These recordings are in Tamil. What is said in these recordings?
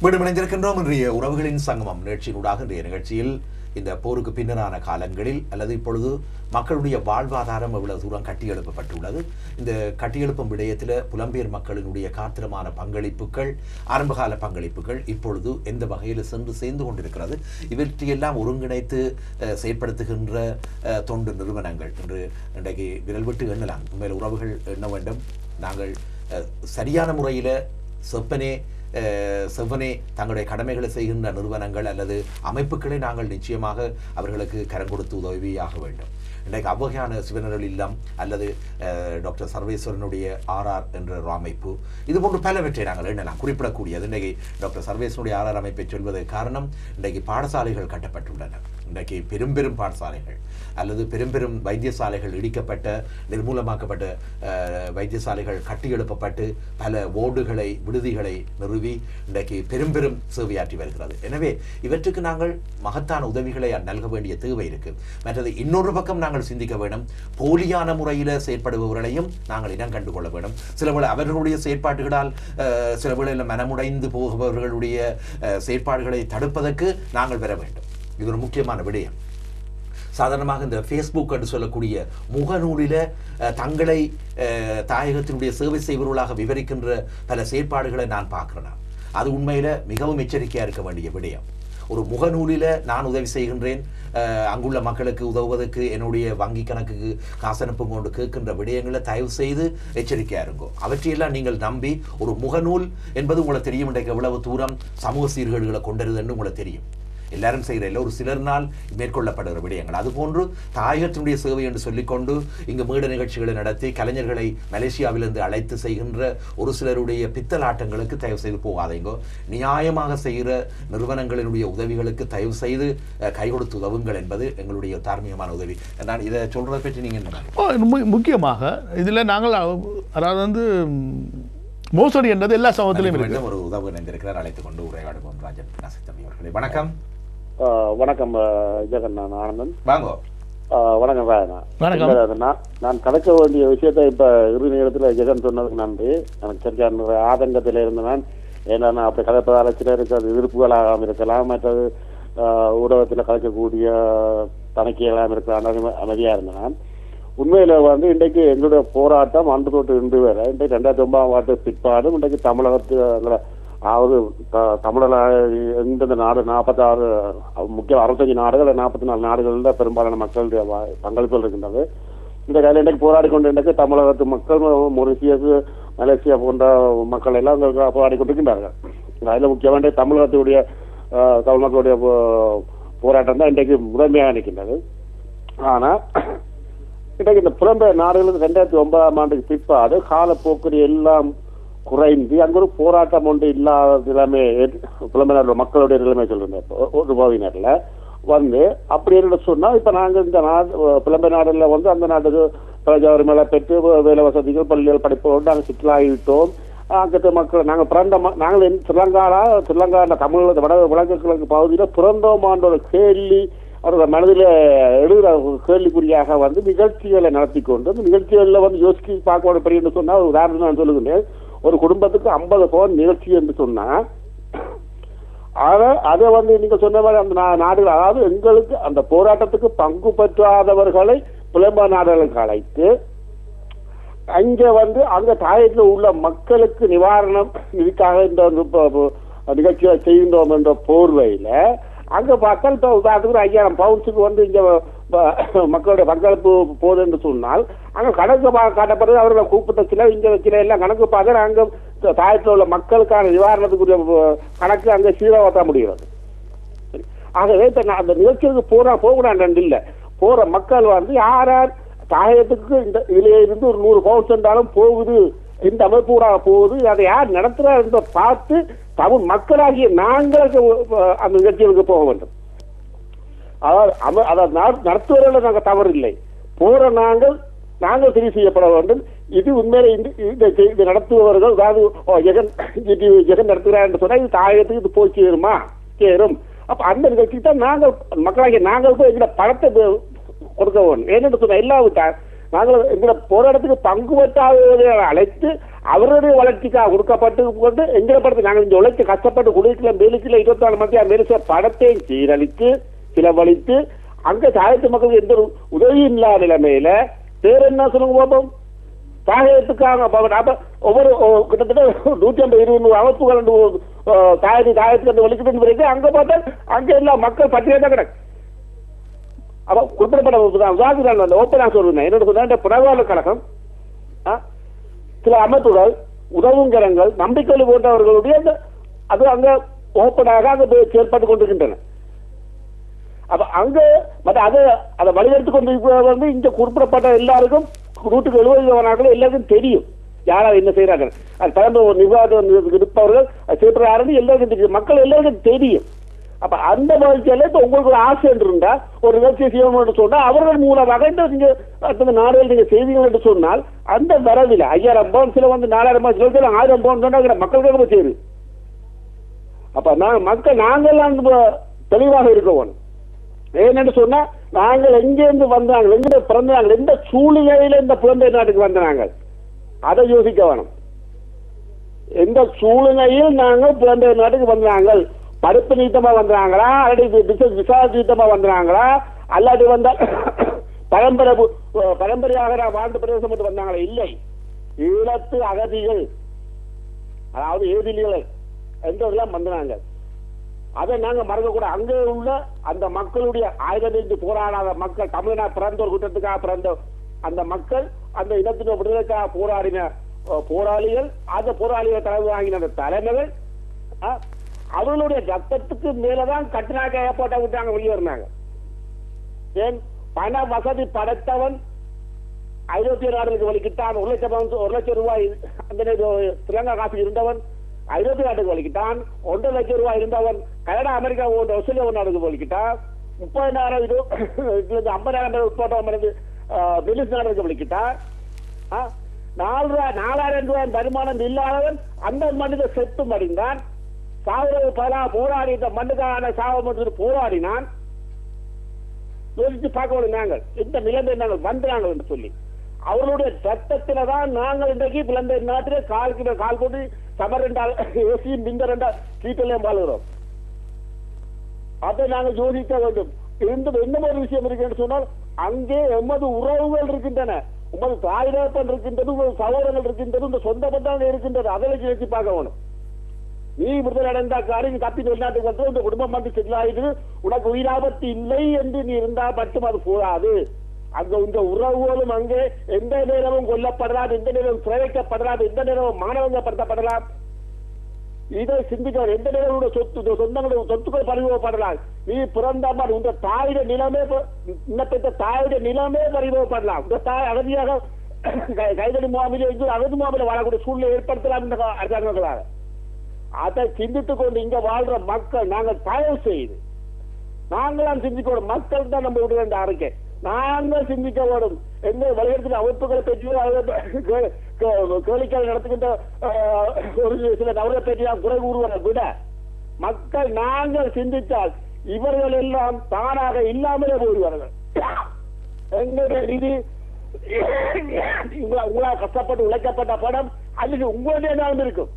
மீண்டும் இணைந்திருக்கின்றோம். இன்றைய உறவுகளின் சங்கமம் நிகழ்ச்சியினூடாக இன்றைய நிகழ்ச்சியில் இந்த போருக்கு பின்னரான காலங்களில் அல்லது இப்பொழுது மக்களுடைய வாழ்வாதாரம் எவ்வளவு தூரம் கட்டியெழுப்பப்பட்டுள்ளது, இந்த கட்டியெழுப்பும் விடயத்தில் புலம்பெயர் மக்களினுடைய காத்திரமான பங்களிப்புகள், ஆரம்பகால பங்களிப்புகள் இப்பொழுது எந்த வகையில் சென்று சேர்ந்து கொண்டிருக்கிறது, இவற்றையெல்லாம் ஒருங்கிணைத்து செயற்படுத்துகின்ற தொண்டு நிறுவனங்கள் என்று இன்றைக்கு விரல் விட்டு எண்ணலாம். உண்மையில் உறவுகள் எண்ண வேண்டும். நாங்கள் சரியான முறையில் செவ்வனே தங்களுடைய கடமைகளை செய்கின்ற நிறுவனங்கள் அல்லது அமைப்புகளை நாங்கள் நிச்சயமாக அவர்களுக்கு கரம் கொடுத்து உதவியாக வேண்டும். இன்றைக்கு அவ்வகையான சிவனர்கள் இல்லம் அல்லது டாக்டர் சர்வேஸ்வரனுடைய ஆர்ஆர் என்ற ஒரு அமைப்பு, இதுபோன்று பலவற்றை நாங்கள் எண்ணலாம். குறிப்பிடக்கூடியது இன்றைக்கு டாக்டர் சர்வேஸ்வரனுடைய ஆர்ஆர் அமைப்பை சொல்வதற்கு காரணம், இன்றைக்கு பாடசாலைகள் கட்டப்பட்டுள்ளன. இன்றைக்கு பெரும் பாடசாலைகள் அல்லது பெரும் வைத்தியசாலைகள் இடிக்கப்பட்ட நிர்மூலமாக்கப்பட்ட வைத்தியசாலைகள் கட்டியெழுப்பப்பட்டு பல ஓடுகளை விடுதிகளை நிறுவி இன்றைக்கு பெரும் சேவையாற்றி வருகிறது. எனவே இவற்றுக்கு நாங்கள் மகத்தான உதவிகளை நல்க வேண்டிய தேவை இருக்கு. மற்றது இன்னொரு பக்கம் நாங்கள் சிந்திக்க வேண்டும். போலியான முறையில் செயற்படுபவர்களையும் நாங்கள் இனம் கண்டுகொள்ள வேண்டும். சில வேளை அவர்களுடைய செயற்பாடுகளால் சில வேளையில் மனமுடைந்து போகிறவர்களுடைய செயற்பாடுகளை தடுப்பதற்கு நாங்கள் பெற வேண்டும். இது ஒரு முக்கியமான விடயம். சாதாரணமாக இந்த ஃபேஸ்புக் என்று சொல்லக்கூடிய முகநூலில் தங்களை தாயகத்தினுடைய சேவை செய்வர்களாக விவரிக்கின்ற பல செயற்பாடுகளை நான் பார்க்கிறேன். அது உண்மையில் மிகவும் எச்சரிக்கையாக இருக்க வேண்டிய விடயம். ஒரு முகநூலில் நான் உதவி செய்கின்றேன், அங்குள்ள மக்களுக்கு உதவுவதற்கு என்னுடைய வங்கி கணக்குக்கு காசனுப்பும் கொண்டு கேட்கின்ற விடயங்களை தயவு செய்து எச்சரிக்கையாக இருங்கோ. அவற்றையெல்லாம் நீங்கள் நம்பி, ஒரு முகநூல் என்பது உங்களுக்கு தெரியும் இன்றைக்கு எவ்வளவு தூரம் சமூக சீர்கேடுகளை கொண்டிருதுன்னு உங்களுக்கு தெரியும். எல்லாரும் செய்கிற இல்லை, ஒரு சிலர்னால் மேற்கொள்ளப்படுகிற விடயங்கள். அதுபோன்று தாயகத்தினுடைய சேவை என்று சொல்லிக்கொண்டு இங்கு மேட நிகழ்ச்சிகளை நடத்தி கலைஞர்களை மலேசியாவிலிருந்து அழைத்து செய்கின்ற ஒரு சிலருடைய பித்தலாட்டங்களுக்கு தயவு செய்து போகாதீங்கோ. நியாயமாக செய்கிற நிறுவனங்களினுடைய உதவிகளுக்கு தயவு செய்து கை கொடுத்து உதவுங்கள் என்பது எங்களுடைய தார்மீகமான உதவி. நான் இதை சொல்றதை பற்றி நீங்கள் என்ன முக்கியமாக இதில் நாங்கள் அதாவது மோசடி என்றது எல்லா சமூகத்திலையும் ஒரு உதவு நினைந்திருக்கிறார். அழைத்துக் கொண்டு உரையாடுவோம். ராஜன் நாசித்தம்பி அவர்களே வணக்கம். வணக்கம் ஜெகன், நான் ஆனந்தன். வாங்கோ. வணக்கம் ராஜனா. நான் கதைக்க வேண்டிய விஷயத்த இப்ப இறுதி நேரத்தில் ஜெகன் சொன்னதுக்கு நன்றி. எனக்கு சரியான ஆதங்கத்தில் இருந்த நான் ஏன்னா அப்படி கதைப்பதால சிலருக்கு அது எதிர்ப்புகளாக இருக்கலாம், மற்றது ஊடகத்தில் கதைக்கக்கூடிய தணிக்கைகளாக இருக்கலாம், அமைதியா இருந்தேன். உண்மையில இன்றைக்கு எங்களுடைய போராட்டம் அன்று தொட்டு இன்று வேற இன்றைக்கு 2009ஆம் ஆண்டு பிற்பாடும் இன்றைக்கு தமிழகத்துல அதாவது தமிழக எந்தெந்த நாடு 46 முக்கிய 65 நாடுகள் 44 நாடுகளில் பெரும்பாலான மக்களுடைய பங்களிப்புகள் இருக்கின்றது. இந்த கையில் இன்றைக்கு போராடி கொண்டு இன்றைக்கு தமிழகத்து மக்கள் மொரிசியஸ் மலேசியா போன்ற மக்கள் எல்லாம் போராடி கொண்டிருக்கின்றார்கள். அதில் முக்கியமான தமிழகத்துடைய தமிழ் மக்களுடைய போராட்டம் தான் இன்றைக்கு முதன்மையாக நிற்கின்றது. ஆனா இன்றைக்கு இந்த புலம்பெயர் நாடுகளுக்கு 2009ஆம் ஆண்டுக்கு பிற்பாடு காலப்போக்கு எல்லாம் குறைந்து அங்கு ஒரு போராட்டம் ஒன்று இல்லாத நிலைமை புலம்பெயர் மக்களுடைய நிலைமை சொல்றேன். ஒரு பகுதியினர்ல அப்படி என்ன சொன்னா இப்ப நாங்கள் இந்த புலம்பெயர் நாடுல அந்த நாட்டுக்கு பிரஜா உரிமைகளை பெற்று வேலை வசதிகள் பள்ளிகள் படிப்போடு நாங்கள் சிக்கலாகிட்டோம். அங்கத்து மக்கள் நாங்கள் நாங்கள் ஸ்ரீலங்கா தமிழ் வடகிழக்கு பகுதியில பிறந்தோமான்ற ஒரு கேள்வி அவர்கள் மனதில் எழுதுகிற கேள்விக்குறியாக நிகழ்ச்சிகளை நடத்தி கொண்டு அந்த நிகழ்ச்சிகளில் யோசிச்சு பார்க்க பெரிய என்று சொன்னா ஒரு உதாரணம் நான் சொல்லுகிறேன். ஒரு குடும்பத்துக்கு 50 பவுன் நிகழ்ச்சி என்று சொன்னா அதை நீங்க சொன்ன மாதிரி அந்த நாடுகள், அதாவது எங்களுக்கு அந்த போராட்டத்துக்கு பங்கு பெற்றாதவர்களை புலம்பெயர் நாடுகளுக்கு அழைத்து அங்க அங்க தாயத்தில் உள்ள மக்களுக்கு நிவாரணம் நிதிக்காக இந்த நிகழ்ச்சியை செய்கின்றோம் என்ற போர்வையில அங்க பார்த்தால் இப்போ உதாரணத்துக்கு 5000 பவுன்ஸுக்கு இங்க மக்களுடைய பங்களிப்பு போகுது என்று சொன்னால் அங்க கணக்கு காட்டப்படுறது அவர்களை கூப்பிட்ட சில இங்க சில எல்லாம் கணக்கு பார்த்து அங்க தாயத்தில் உள்ள மக்களுக்கான நிவாரணத்துக்குரிய கணக்கு அங்க சீராவத்த முடிகிறது. ஆகவே அந்த நிகழ்ச்சிக்கு போகக்கூடாது இல்லை, போற மக்கள் யார் தாயத்துக்கு இந்த இதுல இருந்து ஒரு 100 பவுன்ஸ் என்றாலும் போகுது, இந்த அமைப்பு போகுது, அதை யார் நடத்துறாரு என்று பார்த்து தமிழ் மக்களாகிய நாங்கள் அந்த நிகழ்ச்சிகளுக்கு போக வேண்டும். அதாவது நடத்துவதில் நாங்கள் தவறு இல்லை, போற நாங்கள் சரி செய்யப்பட வேண்டும். இது உண்மையில இது நடத்துபவர்கள், அதாவது ஜெகன் நடத்துகிறார் என்று சொன்னா இது தாயகத்துக்கு இது போய் சேரும். அப்ப அந்த நிகழ்ச்சிக்கு தான் நாங்கள் மக்களாகிய நாங்கள் போய் எங்களை பணத்தை கொடுக்க வேண்டும். ஏன்னு சொன்ன எல்லாவிட்டா நாங்கள் எங்களை போராட்டத்துக்கு பங்கு பெற்றாதவர்களை அழைத்து அவருடைய வளர்ச்சிக்காக கொடுக்கப்பட்டு கொண்டு எங்களை படத்தை நாங்கள் இந்த உழைச்சி கஷ்டப்பட்டு குடிக்கல மேலுக்கில 24 மணி மேலுக்கிற படத்தையும் சீரழித்து சிலவழித்து அங்க தாயத்து மக்களுக்கு எந்த உதவியும் இல்லாத நிலைமையில வேற என்ன சொல்லுங்க பாப்போம். தாயத்துக்காக ஒவ்வொரு கிட்டத்தட்ட 150-200 அமைப்புகள் தாயத்துக்கு வலிக்கிட்டு பிறகு அங்க பார்த்தா அங்க எல்லாம் மக்கள் பட்டியலே தான் கிடக்கு. அப்ப குறிப்பிடப்பட்ட ஓப்பனா சொல்றேன் என்னோட சொன்ன புனர்வாழ்வு கழகம் சில அமைப்புகள் உதவுங்கரங்கள் நம்பிக்கை போன்றவர்களுடைய அது அங்க ஓப்பனாக அங்க செயல்பட்டு கொண்டிருக்கின்றன. அப்ப அங்க அதை வழிநடத்திக் கொண்டிருப்பது இங்க குறிப்பிடப்பட்ட எல்லாருக்கும் 170 எல்லாருக்கும் தெரியும் யாரா என்ன செய்யறாங்க. அது தலைமை ஒரு நிர்வாகம் இருப்பவர்கள் செய்யப்படுறாருன்னு எல்லாருக்கும் தெரியும், மக்கள் எல்லாருக்கும் தெரியும். அப்ப அந்த வாழ்க்கையில இப்ப உங்களுக்கு ஒரு ஆசை இருந்தா ஒரு நிகழ்ச்சி செய்யணும் என்று சொன்னா அவர்கள் மூலமாக நீங்க நாடுகள் நீங்க செய்வீர்கள் என்று சொன்னால் அந்த வரவில் 5000 பவுன் சில வந்து 4000 சில 1000 பவுன் சொன்னா மக்களுக்காக செய்யுது. அப்ப நாங்கள் தெளிவாக இருக்கணும். ஏன்னு சொன்னா நாங்கள் எங்கிருந்து வந்தாங்க, எங்க பிறந்தாங்க, எந்த சூழ்நிலையில இந்த குழந்தை நாட்டுக்கு வந்தாங்க அதை யோசிக்க வேணும். எந்த சூழ்நிலையில் நாங்கள் குழந்தை நாட்டுக்கு வந்தாங்க, பருப்பு நீட்டமா வந்தாங்களா அல்லது விசா நீட்டமா வந்தாங்களா அல்லாது வந்தால் பரம்பரையாக வாழ்ந்த பிரதேசம் மட்டும் வந்தாங்களா? இல்லை, ஈழத்து அகதிகள் அதாவது ஏதிலிகள் என்றெல்லாம் வந்தாங்க. அதை நாங்க மறக்கக்கூட. அங்கே உள்ள அந்த மக்களுடைய ஆயுதம் போராடாத மக்கள், தமிழ்நாடு பிறந்த ஒரு குற்றத்துக்காக பிறந்த அந்த மக்கள், அந்த இனத்தின் விடுதலைக்காக போராடின போராளிகள், அந்த போராளிகள் தலைமை வாங்கின அந்த தலைமைகள் அவர்களுடைய ரத்தத்துக்கு மேலதான் கட்டுநாயக்க ஏற்பாட்டை விட்டாங்க வெளியே இருந்தாங்க. ஏன் பண வசதி படைத்தவன் ஐரோப்பிய நாடுகளுக்கு வலிக்கிட்டான், 1 லட்சம் ரூபாய் அந்த ஸ்ரீலங்கா காசு இருந்தவன் ஐரோப்பிய நாட்டுக்கு வலிக்கிட்டான், 1.5 லட்சம் ரூபாய் இருந்தவன் கனடா அமெரிக்கா போன்ற ஆஸ்திரேலியா நாடுக்கு வலிக்கிட்டான், 30,000 50,000 உட்பட்டவன் பிலிஸ் நாடுக்கு வலிக்கிட்டான், 4,000 ரூபாய் வருமானம் இல்லாதவன் அந்த மனித செத்து மடிந்தான், சாவுறது பல போராடி இந்த மண்ணுக்கான சாவு போராடினான். யோசிச்சு பார்க்கணும் நாங்கள் இந்த நிலைமை நாங்கள் வந்தாங்க என்று சொல்லி அவர்களுடைய ரத்தத்தில தான் நாங்கள் இன்றைக்கு பிளந்த நாட்டிலே கால் கொண்டு சமர் என்றால் ஏசியும் பிந்தர் என்றால் கீட்டிலையும் வாழ்கிறோம். அதை நாங்கள் யோசிக்க வேண்டும். என்ன ஒரு விஷயம் இருக்கு சொன்னால் அங்கே எமது உறவுகள் இருக்கின்றன, உமது தாய்தேப்பன் இருக்கின்றது, உமது சகோதரங்கள் இருக்கின்றது, இந்த சொந்த பந்தங்கள் இருக்கின்றது. அதை யோசிச்சு பார்க்க வேணும். நீ விடுதலை அடைந்தா காரி நீ தப்பி வெளிநாட்டுக்கு வந்து இந்த குடும்பம் வந்து செட்டில் ஆகிட்டு உனக்கு உயிராபத்து இல்லை என்று நீ இருந்தா மட்டும் அது போராது. அங்க இந்த உறவுகளும் அங்கே எந்த நேரமும் கொல்லப்படலாம், எந்த நேரமும் சிறைக்கப்படலாம், எந்த நேரமும் மாணவங்கப்படுத்தப்படலாம். இதை சிந்திக்க எந்த நேரம் சொந்தங்களுடைய சொத்துக்கள் பறிமுகப்படலாம். நீ பிறந்த மாதிரி உங்க தாயுடைய நிலைமை இன்னப்பட்ட தாயுடைய நிலைமை பறிமுகப்படலாம். இந்த தாய் அகதியாக கைதடி முகாமிலே அகதி முகாமில் வாழக்கூடிய சூழ்நிலை ஏற்படுத்தலாம் இந்த அரசாங்கங்களாக. அதை சிந்தித்துக் கொண்டு இங்க வாழ்ற மக்கள் நாங்கள் தயவு செய்து நாங்களாம் சிந்திக்கணும். மக்கள் தான் நம்ம விட வேண்டிய அறிக்கை நாங்கள் சிந்திக்க வேண்டும். எந்த வலியுறுத்தி அமைப்புகளை பற்றி கேளிக்கை நடத்துகின்ற ஒரு சில நபர்களை பற்றி குறை கூறுவதை விட மக்கள் நாங்கள் சிந்தித்தால் இவர்கள் எல்லாம் தானாக இல்லாமலே போடுவார்கள். எங்களுடைய நிதி உங்களால் கஷ்டப்பட்டு உழைக்கப்பட்ட படம் அல்லது உங்களுடைய நாளும் இருக்கும்.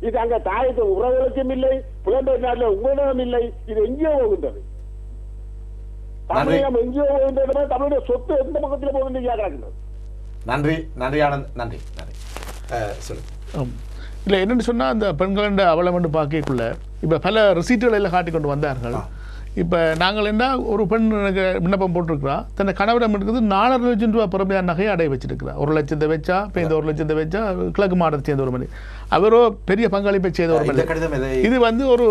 இது அங்க தாயத்து உறவுகளுக்கும் இல்லை, புலம்பெயர் நாட்டில் உங்களிடம் இல்லை. இது எங்கேயோ போகின்றது. தமிழகம் எங்கேயோ போகின்றது. தமிழுடைய சொத்து எந்த பக்கத்தில் போகின்றது கேட்கிறாங்க. நன்றி நன்றி ஆனந்த், நன்றி நன்றி. சொல்லுங்க. இல்லை என்னென்னு சொன்னால் அந்த பெண்கள அவலம் பார்க்கக்குள்ள இப்போ பல ரிசீட்டுகள் எல்லாம் காட்டி கொண்டு வந்தார்கள். இப்போ நாங்கள் என்ன ஒரு பெண் விண்ணப்பம் போட்டிருக்கிறா, தன்னை கணவரம் இருக்குது 4.5 லட்சம் ரூபா பெருமையான நகையை அடைய வச்சிருக்கிறா. 1 லட்சத்தை வச்சா இப்போ இந்த 1 லட்சத்தை வச்சா கிழக்கு மாவட்டத்தை சேர்ந்த ஒரு மணி அவரோ பெரிய பங்களிப்பை செய்த ஒரு மணி. இது வந்து ஒரு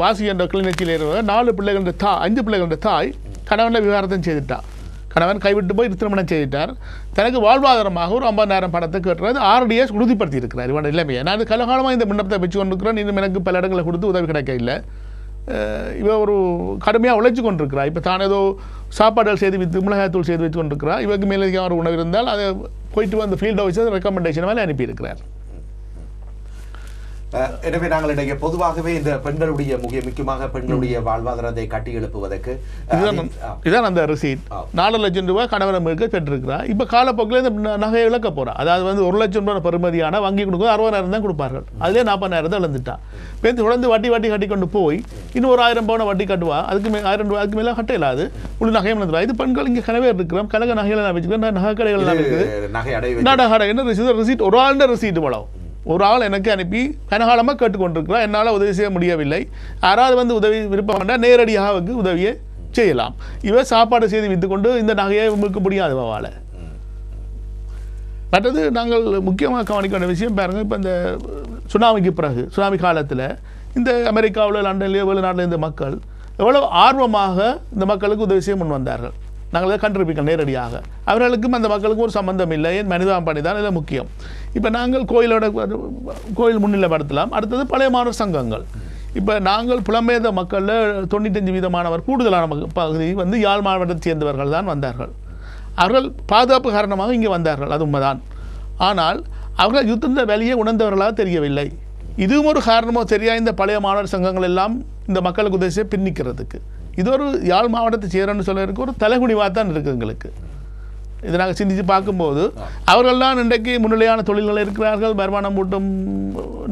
வாசி என்ற கிளிநொச்சியில் இருக்கிற 4 பிள்ளைகள 5 பிள்ளைகள தாய் கணவனை விவாகரத்தம் செய்துட்டா. கணவன் கைவிட்டு போய் திருமணம் செய்துட்டார். தனக்கு வாழ்வாதாரமாக ஒரு 50,000 பணத்தை கேட்டுறது RDS உறுதிப்படுத்தி இருக்கிறார். இவன் இளமையை நான் கலகாலமாக இந்த விண்ணப்பத்தை வச்சு கொண்டிருக்கிறேன். இன்னும் எனக்கு பல இடங்களை கொடுத்து உதவி கிடைக்க இல்லை. இவ ஒரு கடுமையாக உழைச்சி கொண்டிருக்கிறா. இப்போ தான் ஏதோ சாப்பாடுகள் செய்து விற்று மிளகாய்த்தூள் செய்து வச்சு கொண்டிருக்கிறா. இவருக்கு மேலதிகமாக ஒரு உணவு இருந்தால் அதை போயிட்டு வந்து ஃபீல்ட் ஆஃபீஸர் ரெக்கமெண்டேஷன் மேலே அனுப்பியிருக்கிறார். எனவே நாங்கள் இன்றைக்கு பொதுவாகவே இந்த பெண்களுடைய முக்கியமாக பெண்களுடைய வாழ்வாதாரத்தை கட்டி எழுப்புவதற்கு இதான் அந்த ரிசீட் 4 லட்சம் ரூபாய் கணவனுக்கு பெற்றிருக்கிறார். இப்போ காலப்போக்கில் இந்த நகையை இழக்க போறா. அதாவது வந்து 1 லட்சம் ரூபாய் பெறுமதியான வங்கி கொடுக்கும் 60,000 தான் கொடுப்பார்கள். அதிலே 40,000 தான் இழந்துட்டா. பேருந்து தொடர்ந்து வட்டி கட்டி கொண்டு போய் இன்னும் ஒரு 1000 பவுன் வட்டி கட்டுவா. அதுக்கு 1000 ரூபாய் அதுக்கு மேலே கட்ட இல்லாது முழு நகையும் இழந்துடும். இது பெண்கள் இங்கே கனவே இருக்கிறோம். கனக நகைகள் நான் வச்சுக்கிறேன். நகை கடைகள் இருக்குது. ரிசீட் ஒரு ஆளுடைய ரிசீட் படம் ஒரு ஆள் எனக்கு அனுப்பி கனகாலமாக கேட்டுக்கொண்டிருக்கிறார். என்னால் உதவி செய்ய முடியவில்லை. யாராவது வந்து உதவி விருப்பம் பண்ணால் நேரடியாக உதவியை செய்யலாம். இவன் சாப்பாடு செய்து விற்றுக்கொண்டு இந்த நகையை விற்க முடியாது வாழ. மற்றது நாங்கள் முக்கியமாக கவனிக்க வேண்டிய விஷயம் பாருங்கள். இப்போ இந்த சுனாமிக்கு பிறகு சுனாமி காலத்தில் இந்த அமெரிக்காவில் லண்டன்லேயோ வெளிநாட்டில் இந்த மக்கள் எவ்வளோ ஆர்வமாக இந்த மக்களுக்கு உதவி செய்ய முன் வந்தார்கள். நாங்கள் அதை கண்டிருப்பீங்க நேரடியாக. அவர்களுக்கும் அந்த மக்களுக்கும் ஒரு சம்பந்தம் இல்லை. ஏன் மனிதாபணி தான் இதில் முக்கியம். இப்போ நாங்கள் கோயில் முன்னிலைப்படுத்தலாம். அடுத்தது பழைய மாணவர் சங்கங்கள். இப்போ நாங்கள் புலம்பெயர்ந்த மக்களில் 95% கூடுதலான பகுதி வந்து யாழ் மாவட்டத்தை சேர்ந்தவர்கள் தான் வந்தார்கள். அவர்கள் பாதுகாப்பு காரணமாக இங்கே வந்தார்கள், அது உண்மைதான். ஆனால் அவர்கள் யுத்த வேலையை உணர்ந்தவர்களாக தெரியவில்லை. இதுவும் ஒரு காரணமோ தெரியா இந்த பழைய மாணவர் சங்கங்கள் எல்லாம் இந்த மக்களுக்கு உதவியை பின்னிக்கிறதுக்கு. இது ஒரு யாழ் மாவட்டத்தை சேரன்னு சொல்லிருக்கு ஒரு தலைகுனிவாக தான் இருக்குது எங்களுக்கு. இதை நாங்கள் சிந்தித்து பார்க்கும்போது அவர்கள்லாம் இன்றைக்கு முன்னிலையான தொழில்களில் இருக்கிறார்கள், வருமானம் ஊட்டும்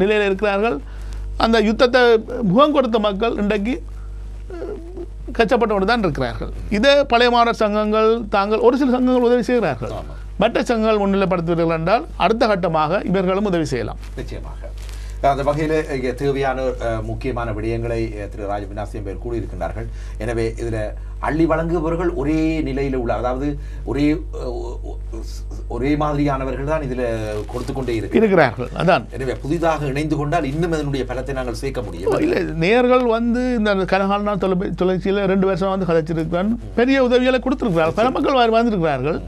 நிலையில் இருக்கிறார்கள். அந்த யுத்தத்தை முகம் கொடுத்த மக்கள் இன்றைக்கு கஷ்டப்பட்டவர்கள் தான் இருக்கிறார்கள். இதே பழைய மாணவர் சங்கங்கள் தாங்கள் ஒரு சில சங்கங்கள் உதவி செய்கிறார்கள். மற்ற சங்கங்கள் முன்னிலைப்படுத்துவீர்கள் என்றால் அடுத்த கட்டமாக இவர்களும் உதவி செய்யலாம். நிச்சயமாக அந்த வகையில் தேவையான முக்கியமான விடயங்களை திரு ராஜபினாசியம் பேர் கூறியிருக்கின்றார்கள். எனவே இதில் அள்ளி வழங்குபவர்கள் ஒரே நிலையில் உள்ள, அதாவது ஒரே மாதிரியானவர்கள் தான் இதில் கொடுத்து கொண்டே இருக்கிறார்கள். அதான் எனவே புதிதாக இணைந்து கொண்டால் இன்னும் அதனுடைய பலத்தை நாங்கள் சேர்க்க முடியும். இல்லை, நேர்கள் வந்து இந்த கனகால் நாள் தொலைச்சியில் 2 வருஷம் வந்து கதைச்சிருக்கிறான், பெரிய உதவிகளை கொடுத்துருக்கிறார்கள். பல மக்கள் வந்திருக்கிறார்கள்.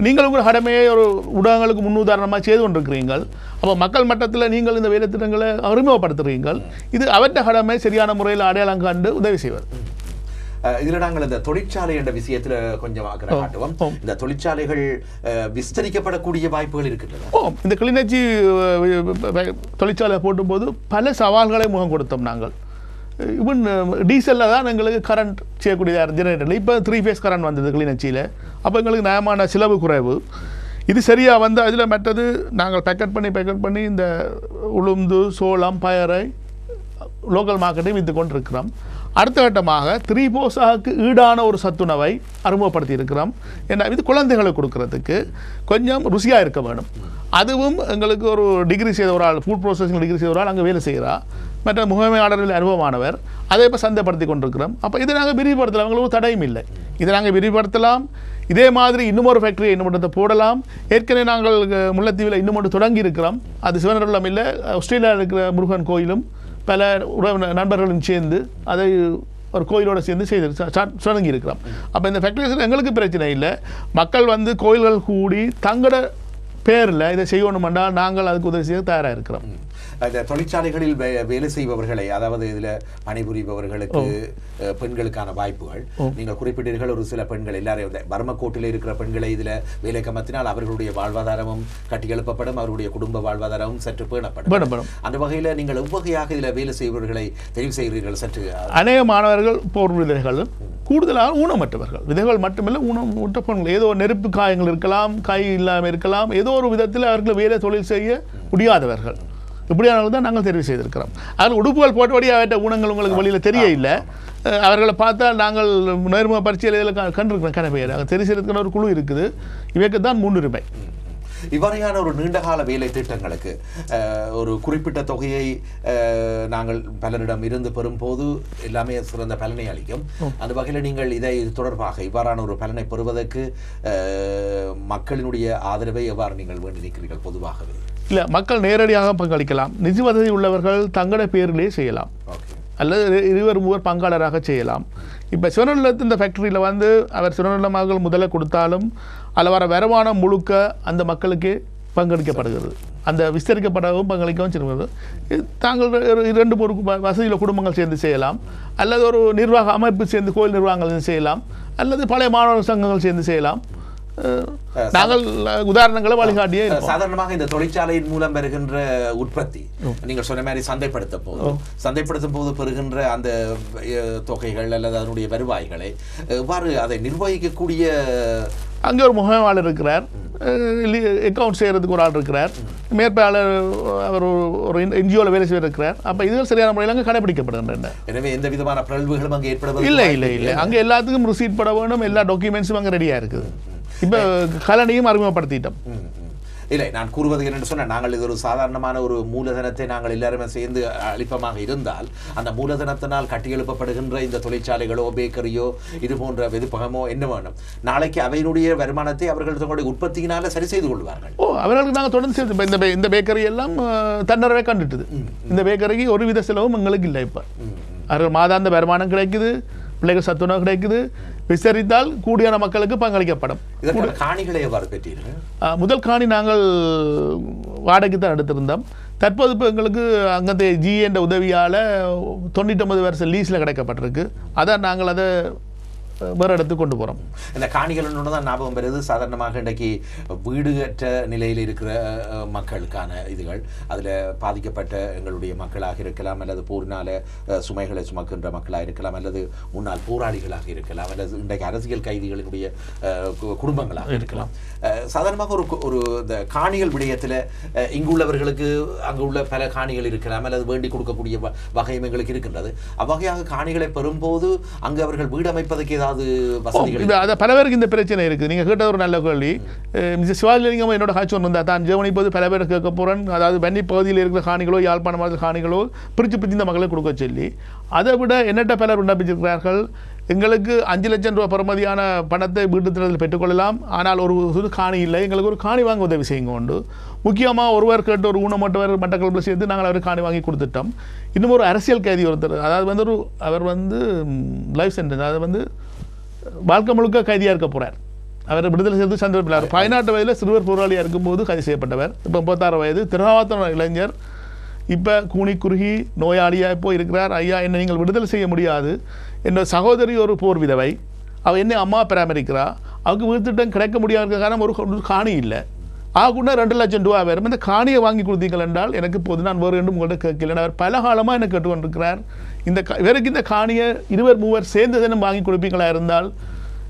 நீங்கள் உங்கள் கடமையை ஒரு ஊடகங்களுக்கு முன்னுதாரணமாக செய்து கொண்டிருக்கிறீர்கள். அப்போ மக்கள் மட்டத்தில் நீங்கள் இந்த வேலை திட்டங்களை அறிமுகப்படுத்துகிறீர்கள். இது அவற்றை கடமை சரியான முறையில் அடையாளம் கண்டு உதவி செய்வது. இதில் நாங்கள் இந்த தொழிற்சாலை என்ற விஷயத்தில் கொஞ்சம் காட்டுவோம். இந்த தொழிற்சாலைகள் விஸ்தரிக்கப்படக்கூடிய வாய்ப்புகள் இருக்கின்றன. இந்த கிளிநொச்சி தொழிற்சாலை போட்டும்போது பல சவால்களை முகம் கொடுத்தோம் நாங்கள். ஈவன் டீசலில் தான் எங்களுக்கு கரண்ட் செய்யக்கூடிய ஜெனரேட்டரில் இப்போ 3 ஃபேஸ் கரண்ட் வந்தது கிளிநொச்சியில். அப்போ எங்களுக்கு நியாயமான செலவு குறைவு. இது சரியாக வந்து அதில் மற்றது நாங்கள் பேக்கெட் பண்ணி இந்த உளுந்து சோளம் பயரை லோக்கல் மார்க்கெட்டையும் விற்று கொண்டு இருக்கிறோம். அடுத்த கட்டமாக 3 போசாவுக்கு ஈடான ஒரு சத்துணவை அறிமுகப்படுத்தி இருக்கிறோம். ஏன்னா இது குழந்தைகளுக்கு கொடுக்கறதுக்கு கொஞ்சம் ருசியாக இருக்க வேணும். அதுவும் எங்களுக்கு ஒரு டிகிரி செய்த ஒரு ஆள், ஃபுட் ப்ராசஸிங் டிகிரி செய்த ஒரு ஆள் அங்கே வேலை செய்கிறா. மற்ற முகமையாளர்கள் அனுபவமானவர். அதை இப்போ சந்தைப்படுத்தி கொண்டிருக்கிறோம். அப்போ இதை நாங்கள் விரிவுபடுத்தலாம், எங்களுக்கு தடையும் இல்லை. இதை நாங்கள் விரிவுபடுத்தலாம். இதே மாதிரி இன்னும் ஒரு ஃபேக்டரி இன்னும் போடலாம். ஏற்கனவே நாங்கள் முல்லைத்தீவில் இன்னும் ஒன்று தொடங்கி இருக்கிறோம். அது சிவனருளம் இல்லை, ஆஸ்திரேலியாவில் இருக்கிற முருகன் கோயிலும் பல நண்பர்களும் சேர்ந்து அதை ஒரு கோயிலோடு சேர்ந்து தொடங்கி இருக்கிறோம். அப்போ இந்த ஃபேக்டரிஸ் எங்களுக்கு பிரச்சனை இல்லை. மக்கள் வந்து கோயில்கள் கூடி தங்களோட பேரில் இதை செய்யணுமென்றால் நாங்கள் அதுக்கு உதவி செய்ய தயாராக இருக்கிறோம். இந்த தொழிற்சாலைகளில் வேலை செய்பவர்களை, அதாவது இதில் பணிபுரிபவர்களுக்கு பெண்களுக்கான வாய்ப்புகள் நீங்கள் குறிப்பிட்டீர்கள். ஒரு சில பெண்கள் எல்லாரும் பர்மக்கோட்டில் இருக்கிற பெண்களை இதில் வேலை கமத்தினால் அவர்களுடைய வாழ்வாதாரமும் கட்டியெழுப்பப்படும், அவருடைய குடும்ப வாழ்வாதாரமும் சற்று பேணப்படும். அந்த வகையில் நீங்கள் எவ்வகையாக இதில் வேலை செய்பவர்களை தெரிவு செய்கிறீர்கள்? சற்று அநேக மாணவர்கள் போர் விதைகளும் கூடுதலாக ஊனமற்றவர்கள், விதைகள் மட்டுமில்லை ஊனமற்ற பெண்கள். ஏதோ நெருப்பு காயங்கள் இருக்கலாம், கை இல்லாமல் இருக்கலாம், ஏதோ ஒரு விதத்தில் அவர்கள் வேலை தொழில் செய்ய முடியாதவர்கள், இப்படியானவர்கள் தான் நாங்கள் தெரிவு செய்திருக்கிறோம். அதில் உடுப்புகள் போட்டபடி அவற்ற ஊனங்கள் உங்களுக்கு வெளியில் தெரிய இல்லை. அவர்களை பார்த்தா நாங்கள் நேர்முக பரீட்சையில் கண்டிருக்கிறோம். கனவையர் தெரிவு செய்யறதுக்கான ஒரு குழு இருக்குது. இவைக்கு தான் முன்னுரிமை. இவ்வாறையான ஒரு நீண்டகால வேலை திட்டங்களுக்கு ஒரு குறிப்பிட்ட தொகையை நாங்கள் பலரிடம் இருந்து பெறும்போது எல்லாமே சிறந்த பலனை அளிக்கும். அந்த வகையில் நீங்கள் இதை தொடர்பாக இவ்வாறான ஒரு பலனை பெறுவதற்கு மக்களினுடைய ஆதரவை எவ்வாறு நீங்கள் வேண்டி நிற்கிறீர்கள்? பொதுவாகவே இல்லை, மக்கள் நேரடியாக பங்களிக்கலாம். நிதி வசதி உள்ளவர்கள் தங்களோட பேரிலே செய்யலாம், அல்லது 2-3 பங்காளராக செய்யலாம். இப்போ சிவனநிலத்து இந்த ஃபேக்டரியில் வந்து அவர் சிவனநிலமாக முதல்ல கொடுத்தாலும் அதில் வர வருமானம் முழுக்க அந்த மக்களுக்கே பங்களிக்கப்படுகிறது. அந்த விஸ்தரிக்கப்படவும் பங்களிக்கவும் செய்வது. தாங்கள் 2-3 வசதியில் குடும்பங்கள் சேர்ந்து செய்யலாம், அல்லது ஒரு நிர்வாக அமைப்பு சேர்ந்து கோயில் நிர்வாகங்கள் செய்யலாம், அல்லது பழைய மாணவர் சங்கங்கள் சேர்ந்து செய்யலாம். நாங்கள் உதாரணங்களை வழிகாட்டியே சாதாரணமாக இந்த தொழிற்சாலையின் மூலம் வருகின்ற உற்பத்தி நீங்கள் சொன்ன மாதிரி சந்தைப்படுத்தும் போது பெறுகின்ற அந்த தொகைகள் அல்லது அதனுடைய வருவாய்களை எவ்வாறு அதை நிர்வகிக்கக்கூடிய அங்கே ஒரு முகமாளர் இருக்கிறார், அக்கௌண்ட் செய்கிறதுக்கு ஒரு ஆள் இருக்கிறார், மேற்பாளர் அவர் ஒரு என்ஜிஓவில் வேலை செய்ய இருக்கிறார். அப்போ இதுவும் சரியான முறையில் அங்கே கடைபிடிக்கப்படுகின்றன. எனவே எந்த விதமான பிறழ்வுகளும் அங்கே ஏற்படுவது இல்லை. அங்கே எல்லாத்துக்கும் ரிசீட் பட வேணும், எல்லா டாக்குமெண்ட்ஸும் அங்கே ரெடியாக இருக்குது. இப்போ கலனையும் அறிமுகப்படுத்திட்டோம். இல்லை, நான் கூறுவது என்னென்னு சொன்னால், நாங்கள் இது ஒரு சாதாரணமான ஒரு மூலதனத்தை நாங்கள் எல்லாருமே சேர்ந்து அளிப்பமாக இருந்தால் அந்த மூலதனத்தினால் கட்டியெழுப்பப்படுகின்ற இந்த தொழிற்சாலைகளோ பேக்கரியோ இது போன்ற வெதுப்பகமோ என்ன வேணும், நாளைக்கு அவையினுடைய வருமானத்தை அவர்கள் தங்களுடைய உற்பத்தியினால சரி செய்து கொள்வார்கள். அவர்களுக்கு நாங்கள் தொடர்ந்து சேர்த்து இந்த பேக்கரி எல்லாம் தன்னறவே கண்டுட்டுது. இந்த பேக்கரிக்கு ஒரு வித செலவும் எங்களுக்கு இல்லை. இப்போ அவர்கள் மாதாந்த வருமானம் கிடைக்குது, பிள்ளைகள் சத்துணவு கிடைக்குது, விசாரித்தால் கூடியான மக்களுக்கு பங்களிக்கப்படும். காணிகளை எவ்வாறு பெற்றீர்கள்? முதல் காணி நாங்கள் வாடகைக்கு தான் எடுத்திருந்தோம். தற்போது இப்போ எங்களுக்கு அங்கே ஜி என்ற உதவியால் 99 வருஷம் லீஸில் கிடைக்கப்பட்டிருக்கு. அதான் நாங்கள் அதை வேறு இடத்துக்கு கொண்டு போகிறோம். இந்த காணிகள் தான் ஞாபகம் வருது. சாதாரணமாக இன்றைக்கு வீடுகற்ற நிலையில் இருக்கிற மக்களுக்கான இதுகள், அதில் பாதிக்கப்பட்ட எங்களுடைய மக்களாக இருக்கலாம், அல்லது போரினால சுமைகளை சுமக்கின்ற மக்களாக இருக்கலாம், அல்லது முன்னாள் போராளிகளாக இருக்கலாம், அல்லது இன்றைக்கு அரசியல் கைதிகளினுடைய குடும்பங்களாக இருக்கலாம். சாதாரணமாக ஒரு இந்த காணிகள் விடயத்தில் இங்குள்ளவர்களுக்கு அங்கு உள்ள பல காணிகள் இருக்கலாம், அல்லது வேண்டி கொடுக்கக்கூடிய வகையும் எங்களுக்கு இருக்கின்றது. அவ்வகையாக காணிகளை பெறும்போது அங்கு அவர்கள் வீடு அமைப்பதற்கு பல பேருக்கு இந்த பிரச்சனை இருக்குது. நீங்கள் கேட்ட ஒரு நல்ல கேள்வி. மிஸ்டர் சிவாஜிலிங்கம் என்னோட காட்சி ஒன்று வந்தால் தான் ஜெர்மனி போது பல பேர் கேட்க போகிறேன். அதாவது வன்னி பகுதியில் இருக்கிற காணிகளோ யாழ்ப்பாண மாவட்ட காணிகளோ பிரித்து இந்த மக்களுக்கு கொடுக்க சொல்லி, அதை விட எண்ணற்ற பலர் விண்ணப்பிச்சிருக்கிறார்கள். எங்களுக்கு 5 லட்சம் ரூபாய் பெறுமதியான பணத்தை வீட்டு திட்டத்தில் பெற்றுக்கொள்ளலாம், ஆனால் ஒரு காணி இல்லை, எங்களுக்கு ஒரு காணி வாங்க உதவி செய்யுங்க உண்டு. முக்கியமாக ஒருவர் கேட்டு ஒரு ஊனமட்டவர் மட்டக்களப்பில் சேர்த்து நாங்கள் அவருக்கு காணி வாங்கி கொடுத்துட்டோம். இன்னும் ஒரு அரசியல் கைதி ஒருத்தர், அதாவது அவர் லைஃப் சென்டென்ஸ், அது வாழ்க்கை முழுக்க கைதியாக இருக்க போகிறார். அவர் விடுதலை செய்து சந்தர்ப்பில்லார். 18 வயதில் சிறுவர் போராளியாக இருக்கும்போது கைது செய்யப்பட்டவர். இப்போ 36 வயது திருநாவாத்தன இளைஞர். இப்போ கூனி குறுகி நோயாளியாக போய் இருக்கிறார். ஐயா, என்னை நீங்கள் விடுதலை செய்ய முடியாது, என்னோட சகோதரி ஒரு போர் விதவை, அவள் என்ன அம்மா பராமரிக்கிறா, அவருக்கு வீட்டுத்திட்டம் கிடைக்க முடியாத காரணம் ஒரு காணி இல்லை, ஆகுன்னா 2 லட்சம் ரூபா வரும். இந்த காணியை வாங்கி கொடுத்தீங்கள் என்றால் எனக்கு போது, நான் வேறு ரெண்டும் உங்கள்கிட்ட கேட்கல. அவர் பல காலமாக எனக்கு கேட்டுக்கொண்டிருக்கிறார். இவருக்கு இந்த காணியை 2-3 சேர்ந்து தினம் வாங்கி கொடுப்பீங்களா இருந்தால்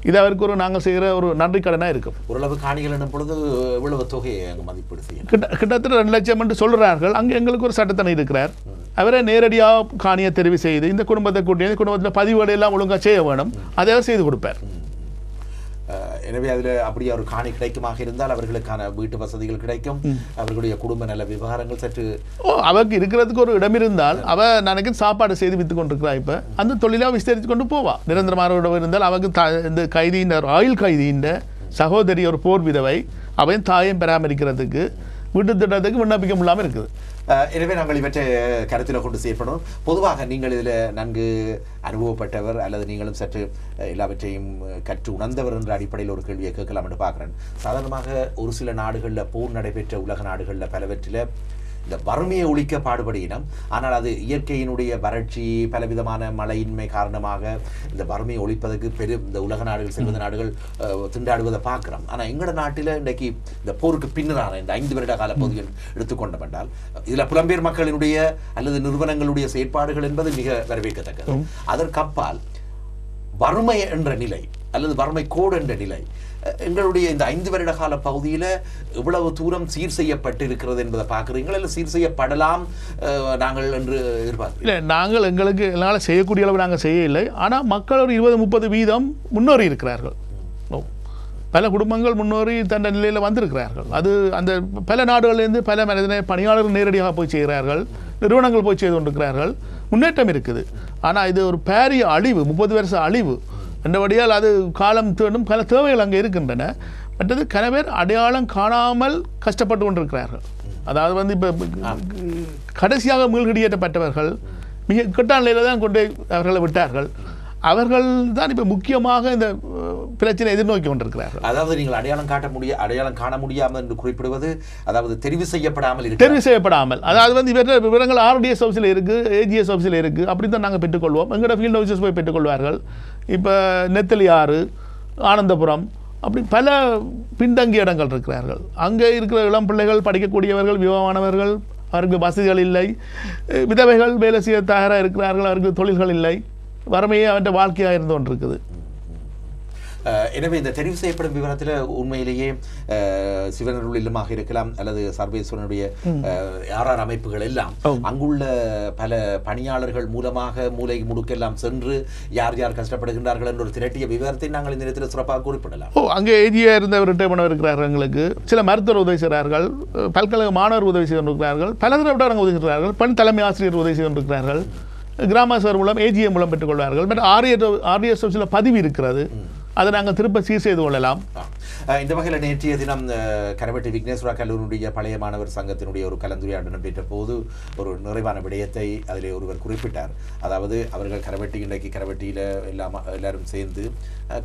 இது அவருக்கு நாங்கள் செய்கிற ஒரு நன்றி கடனாக இருக்கும். ஓரளவு காணிகள் என்னும் பொழுது இவ்வளவு தொகையை அங்கே மதிப்பீடு செய்யும். கிட்டத்தட்ட 2 லட்சம் என்று சொல்கிறார்கள். அங்கே எங்களுக்கு ஒரு சட்டத்தனை இருக்கிறார். அவரை நேரடியாக காணியை தெரிவு செய்து இந்த குடும்பத்தை கூட்டி குடும்பத்தில் பதிவுகளை எல்லாம் ஒழுங்காக செய்ய வேணும், அதை அவர் செய்து கொடுப்பார். எனவே அதில் அப்படியே ஒரு காணி கிடைக்குமாக இருந்தால் அவர்களுக்கான வீட்டு வசதிகள் கிடைக்கும், அவர்களுடைய குடும்ப நல விவகாரங்கள் சற்று அவருக்கு இருக்கிறதுக்கு ஒரு இடம் இருந்தால் அவள் நினைக்க சாப்பாடு செய்து விற்று கொண்டிருக்கிறா. இப்போ அந்த தொழிலாக விஸ்தரித்து கொண்டு போவா. நிரந்தரமான இடம் இருந்தால் அவருக்கு இந்த கைதியின் ஆயுள் கைதியின் சகோதரி ஒரு போர் விதவை, அவையும் தாயம் பராமரிக்கிறதுக்கு வீட்டு திட்டத்துக்கு விண்ணப்பிக்க முடியாமல் இருக்குது. எனவே நாங்கள் இவற்றை கருத்தில் கொண்டு செயற்படும். பொதுவாக நீங்கள் இதில் நன்கு அனுபவப்பட்டவர் அல்லது நீங்களும் சற்று எல்லாவற்றையும் கற்று உணர்ந்தவர் என்ற அடிப்படையில் ஒரு கேள்வியை கேட்கலாம் என்று பார்க்குறேன். சாதாரணமாக ஒரு சில நாடுகளில் போர் நடைபெற்ற உலக நாடுகளில் பலவற்றில் இந்த வறுமையை ஒழிக்க பாடுபடுகினோம். ஆனால் அது இயற்கையினுடைய வறட்சி, பலவிதமான மழையின்மை காரணமாக இந்த வறுமையை ஒழிப்பதற்கு இந்த உலக நாடுகள் செல்வந்த நாடுகள் திண்டாடுவதை பார்க்குறோம். ஆனால் எங்களோட நாட்டில் இன்றைக்கு இந்த போருக்கு பின்னரான இந்த 5 வருட கால பகுதியில் எடுத்துக்கொண்டோம் என்றால் இதில் புலம்பெயர் மக்களினுடைய அல்லது நிறுவனங்களுடைய செயற்பாடுகள் என்பது மிக வரவேற்கத்தக்கது. அதற்கப்பால் வறுமை என்ற நிலை அல்லது வறுமை கோடு என்ற நிலை எங்களுடைய இந்த 5 வருட கால பகுதியில் இவ்வளவு தூரம் சீர் செய்யப்பட்டு இருக்கிறது என்பதை பார்க்குறீங்களா, இல்லை சீர் செய்யப்படலாம் நாங்கள் என்று எதிர்பார்க்கிறோம்? இல்லை, நாங்கள் எங்களுக்கு என்னால் செய்யக்கூடிய அளவு நாங்கள் செய்யவில்லை. ஆனால் மக்கள் ஒரு 20-30% முன்னேறி இருக்கிறார்கள். பல குடும்பங்கள் முன்னேறி தந்த நிலையில் வந்திருக்கிறார்கள். அது அந்த பல நாடுகளிலிருந்து பல மனிதனை பணியாளர்கள் நேரடியாக போய் செய்கிறார்கள், நிறுவனங்கள் போய் செய்து கொண்டிருக்கிறார்கள். முன்னேற்றம் இருக்குது. ஆனால் இது ஒரு பாரிய அழிவு, 30 வருஷ அழிவு என்றபடியால் அது காலம் தேடும் பல தேவைகள் அங்கே இருக்கின்றன. மற்றது கன பேர் அடையாளம் காணாமல் கஷ்டப்பட்டு கொண்டிருக்கிறார்கள். அதாவது இப்போ கடைசியாக மீள்குடியேற்றப்பட்டவர்கள் மிக கெட்ட நிலையில் தான் கொண்டு அவர்களை விட்டார்கள். அவர்கள் தான் இப்போ முக்கியமாக இந்த பிரச்சனை எதிர்நோக்கி கொண்டிருக்கிறார்கள். அதாவது நீங்கள் அடையாளம் காண முடியாமல் என்று குறிப்பிடுவது, அதாவது தெரிவு செய்யப்படாமல் அதாவது இவற்றை விவரங்கள் RDS ஆஃபீஸில் இருக்குது, AGS ஆஃபீஸில் இருக்குது. அப்படி தான் நாங்கள் பெற்றுக்கொள்வோம். எங்களோட ஃபீல்டு ஆஃபீஸர்ஸ் போய் பெற்றுக்கொள்வார்கள். இப்போ நெத்தலி ஆறு, ஆனந்தபுரம், அப்படி பல பின்தங்கிய இடங்கள் இருக்கிறார்கள். அங்கே இருக்கிற இளம் பிள்ளைகள், படிக்கக்கூடியவர்கள், விவரமானவர்கள், அவருக்கு வசதிகள் இல்லை, விதவைகள் வேலை செய்ய தயாராக இருக்கிறார்கள், அவருக்கு தொழில்கள் இல்லை, வறுமையே அவன் வாழ்க்கையாக இருந்து கொண்டிருக்குது. எனவே இந்த தெரிவு செய்யப்படும் விவரத்தில் உண்மையிலேயே சிவனருள் இல்லமாக இருக்கலாம் அல்லது சர்வேஸ்வரனுடைய ஆர்ஆர் அமைப்புகள் எல்லாம் அங்குள்ள பல பணியாளர்கள் மூலமாக மூலை முடுக்கெல்லாம் சென்று யார் யார் கஷ்டப்படுகின்றார்கள் என்ற ஒரு திரட்டிய விவரத்தை நாங்கள் இந்த நேரத்தில் சிறப்பாக குறிப்பிடலாம். அங்கே ஏஜியாக இருந்தவர் ரிட்டையர் இருக்கிறார்கள், எங்களுக்கு சில மருத்துவர் உதவி செய்கிறார்கள், பல்கலைக்கழக மாணவர் உதவி செய்து கொண்டிருக்கிறார்கள், பல தரப்பட்டவர்கள் உதவி செய்கிறார்கள், பணி தலைமை ஆசிரியர் உதவி செய்து கொண்டிருக்கிறார்கள், கிராம சேவை மூலம் ஏஜிஏ மூலம் பெற்றுக்கொள்வார்கள். பட் ஆர்எஸ் பதிவு இருக்கிறது, அதை நாங்கள் திரும்ப சீர் செய்து கொள்ளலாம். இந்த வகையில் நேற்றைய தினம் கரவெட்டி விக்னேஸ்வரா கல்லூரியுடைய பழைய மாணவர் சங்கத்தினுடைய ஒரு கலந்துரையாடல் நடைபெற்ற போது ஒரு நிறைவான விடயத்தை அதில் ஒருவர் குறிப்பிட்டார். அதாவது அவர்கள் கரவெட்டி இன்றைக்கு கரவெட்டியில் எல்லாரும் சேர்ந்து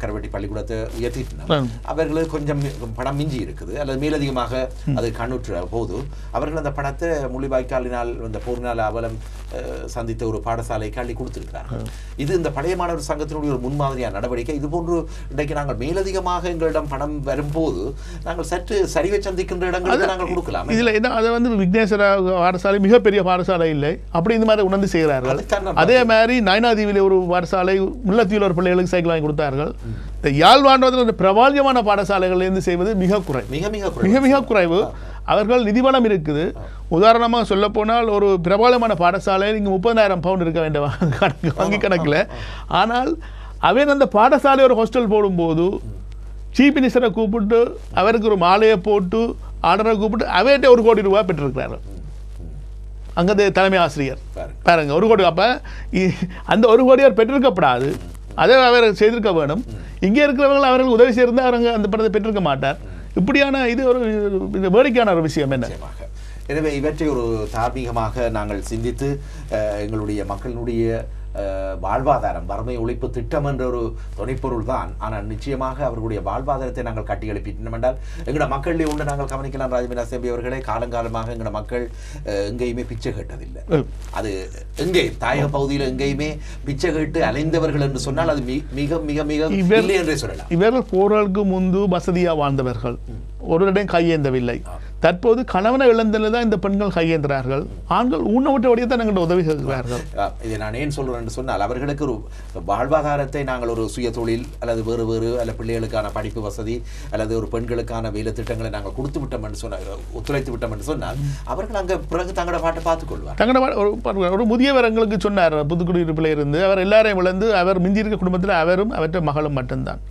கரவெட்டி பள்ளிக்கூடத்தை உயர்த்திட்டனர். அவர்களுக்கு கொஞ்சம் பணம் மிஞ்சி இருக்குது அல்லது மேலதிகமாக அது கண்ணுற்ற போது அவர்கள் அந்த பணத்தை முள்ளிவாய்க்காலினால் அந்த போர்நாள் அவலம் சந்தித்த ஒரு பாடசாலைக்கு அள்ளி கொடுத்திருக்கிறார்கள். இது இந்த பழைய மாணவர் சங்கத்தினுடைய ஒரு முன்மாதிரியான நடவடிக்கை. இதுபோன்று இன்றைக்கு நாங்கள் மேலதிகமாக எங்களிடம் பணம் வரும்போது நாங்கள் சற்று சரிவை சந்திக்கின்ற இடங்களுக்கு நாங்கள் கொடுக்கலாம். இதில் என்ன, அதை விக்னேஸ்வர பாடசாலை மிகப்பெரிய பாடசாலை இல்லை, அப்படி இந்த மாதிரி உணர்ந்து செய்கிறார்கள். அதே மாதிரி நயனாதீவில் ஒரு பாடசாலை, முல்லைத்தீவில் ஒரு பிள்ளைகளுக்கு சைக்கிள் வாங்கி கொடுத்தார்கள். இந்த யாழ்ப்பாணத்தில் பிரபல்யமான பாடசாலைகளிலிருந்து செய்வது மிக குறைவு. அவர்கள் நிதிவளம் இருக்குது. உதாரணமாக சொல்ல போனால் ஒரு பிரபலமான பாடசாலை இங்கே 30,000 பவுண்ட் இருக்க வேண்டிய வங்கி கணக்கில். ஆனால் அவன் அந்த பாடசாலை ஒரு ஹாஸ்டல் போடும்போது சீஃப் மினிஸ்டரை கூப்பிட்டு அவருக்கு ஒரு மாலையை போட்டு ஆர்டரை கூப்பிட்டு அவர்கிட்ட 1 கோடி ரூபாய் பெற்றிருக்கிறார்கள். அங்கே தலைமை ஆசிரியர் பாருங்க, 1 கோடி. அப்போ அந்த 1 கோடி அவர் பெற்றிருக்கப்படாது, அதை அவர் செய்திருக்க வேணும். இங்கே இருக்கிறவர்கள் அவர்கள் உதவி செய்திருந்தால் அவங்க அந்த பணத்தை பெற்றிருக்க மாட்டார். இப்படியான இது ஒரு வேடிக்கையான ஒரு விஷயம். என்ன, எனவே இவற்றை ஒரு தார்மீகமாக நாங்கள் சிந்தித்து எங்களுடைய மக்களினுடைய வாழ்வாதாரம், வறுமை ஒழிப்பு திட்டம் என்ற ஒரு துணைப்பொருள் தான். ஆனால் நிச்சயமாக அவர்களுடைய வாழ்வாதாரத்தை நாங்கள் கட்டி எழுப்பிட்டோம் என்றால் எங்களோட மக்களிலே ஒன்று நாங்கள் கவனிக்கலாம். ராஜ்மீனாஸ் எம்பி அவர்களே, காலங்காலமாக எங்களோட மக்கள் எங்கேயுமே பிச்சை கேட்டதில்லை. அது எங்கே தாயக பகுதியில் எங்கேயுமே பிச்சை கேட்டு அலைந்தவர்கள் என்று சொன்னால் அது மிக மிக மிக இல்லை என்றே சொல்லலாம். இவர்கள் போர்களுக்கு முன்பு வசதியாக வாழ்ந்தவர்கள், ஒரு இடம் கையேந்தவில்லை. தற்போது கணவனை இழந்ததில் தான் இந்த பெண்கள் கையேந்திரார்கள். ஆண்கள் ஊனமுற்றபடியே தான் எங்கள்கிட்ட உதவி செய்கிறார்கள். இதை நான் ஏன் சொல்கிறேன் என்று சொன்னால், அவர்களுக்கு ஒரு வாழ்வாதாரத்தை நாங்கள் ஒரு சுய தொழில் அல்லது வேறு அல்ல பிள்ளைகளுக்கான படிப்பு வசதி அல்லது ஒரு பெண்களுக்கான வேலை திட்டங்களை நாங்கள் கொடுத்து விட்டோம் என்று சொன்னால், ஒத்துழைத்து விட்டோம் என்று சொன்னால் அவர்கள் அங்கே பிறகு தங்களோட பாட்டை பார்த்துக்கொள்வார். தங்களோட ஒரு முதியவர் எங்களுக்கு சொன்னார், புதுக்குடியிருப்பில் இருந்து அவர் எல்லாரையும் விழுந்து அவர் மிஞ்சி இருக்க குடும்பத்தில் அவரும் அவற்றை மகளும் மட்டும்தான்.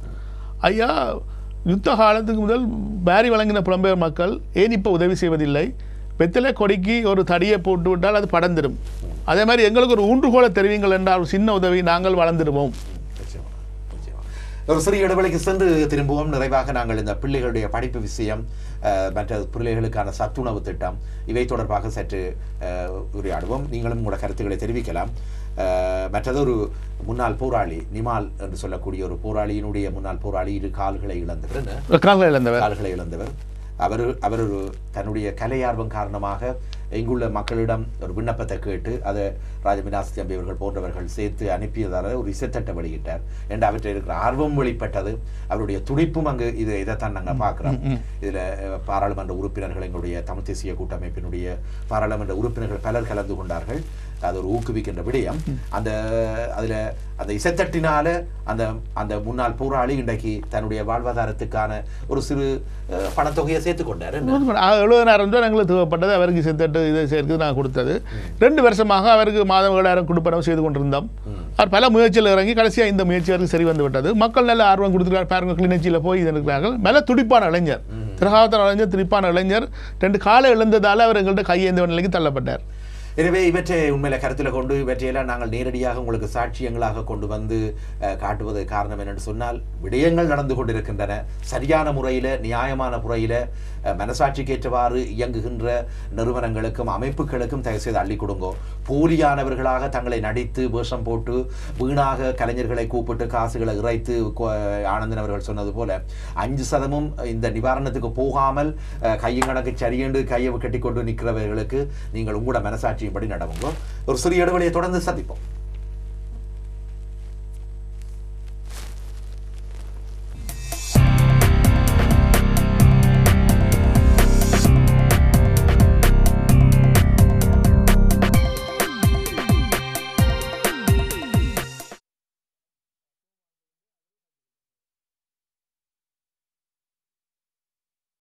ஐயா, யுத்த காலத்துக்கு முதல் பேரி வழங்கின புலம்பெயர் மக்கள் ஏன் இப்போ உதவி செய்வதில்லை? வெத்தலை கொடிக்கு ஒரு தடியை போட்டு விட்டால் அது படர்ந்துடும். அதே மாதிரி எங்களுக்கு ஒரு ஊன்றுகோலை தெரிவிங்கள் என்றால் ஒரு சின்ன உதவி நாங்கள் வளர்ந்துடுவோம். ஒரு சிறிய இடைவெளிக்கு சென்று திரும்புவோம். நிறைவாக நாங்கள் இந்த பிள்ளைகளுடைய படிப்பு விஷயம், மற்ற பிள்ளைகளுக்கான சத்துணவு திட்டம், இவை தொடர்பாக சற்று உரையாடுவோம். நீங்களும் உங்களோட கருத்துக்களை தெரிவிக்கலாம். மற்றது ஒரு முன்னாள் போராளி, நிமால் என்று சொல்லக்கூடிய ஒரு போராளியினுடைய முன்னாள் போராளி, 2 கால்களை இழந்தவர். அவர் ஒரு தன்னுடைய கலை ஆர்வம் காரணமாக இங்குள்ள மக்களிடம் ஒரு விண்ணப்பத்தை கேட்டு அதை ராஜமீனாஸ் எம்பி அவர்கள் போன்றவர்கள் சேர்த்து அனுப்பியதால் ஒரு இசைத்தட்டை வெளியிட்டார் என்று அவற்றை இருக்கிற ஆர்வம் வெளிப்பட்டது. அவருடைய துடிப்பும் அங்கு இதைத்தான் நாங்கள் பார்க்குறோம். இதில் பாராளுமன்ற உறுப்பினர்கள், எங்களுடைய தமிழ் தேசிய கூட்டமைப்பினுடைய பாராளுமன்ற உறுப்பினர்கள் பலர் கலந்து கொண்டார்கள். அது ஒரு ஊக்குவிக்கின்ற விடயம். அதில் அந்த இசைத்தட்டினால அந்த முன்னாள் போராளி இன்றைக்கு தன்னுடைய வாழ்வாதாரத்துக்கான ஒரு சிறு பணத்தொகையை சேர்த்துக் கொண்டார். 70,000 ரூபாய் எங்களுக்கு தேவைப்பட்டது. அவருக்கு இசைத்தட்டு இதை சேர்த்து நான் கொடுத்தது. 2 வருஷமாக அவருக்கு மாதம் 7,000 கொடுப்பனவு செய்து கொண்டிருந்தோம். அவர் பல முயற்சியில் இறங்கி கடைசியாக இந்த முயற்சி அவருக்கு சரி வந்து விட்டது. மக்கள் நல்ல ஆர்வம் கொடுத்துருக்காரு. பாருங்க, கிளிநொச்சியில் போய் இருக்கிறார்கள். மேலே துடிப்பான இளைஞர், திரகாவத்தான இளைஞர், துடிப்பான இளைஞர். 2 காலை இழந்ததால் அவர் எங்கள்கிட்ட கையேந்த நிலைக்கு தள்ளப்பட்டார். எனவே இவற்றை உண்மையில கருத்தில் கொண்டு இவற்றையெல்லாம் நாங்கள் நேரடியாக உங்களுக்கு சாட்சியங்களாக கொண்டு வந்து காட்டுவது காரணம் என்னென்னு சொன்னால், விடயங்கள் நடந்து கொண்டிருக்கின்றன. சரியான முறையில், நியாயமான முறையில், மனசாட்சிக்கேற்றவாறு இயங்குகின்ற நிறுவனங்களுக்கும் அமைப்புகளுக்கும் தயவு செய்து அள்ளி கொடுங்கோ. போலியானவர்களாக தங்களை நடித்து வேஷம் போட்டு வீணாக கலைஞர்களை கூப்பிட்டு காசுகளை இறைத்து ஆனந்தன் அவர்கள் சொன்னது போல 5% இந்த நிவாரணத்துக்கு போகாமல் கையும் கணக்கு சரியென்று கையை கட்டி கொண்டு நிற்கிறவர்களுக்கு நீங்கள் உங்களோட மனசாட்சியின்படி நடவுங்க. ஒரு சிறிய இடைவெளியை தொடர்ந்து சந்திப்போம்.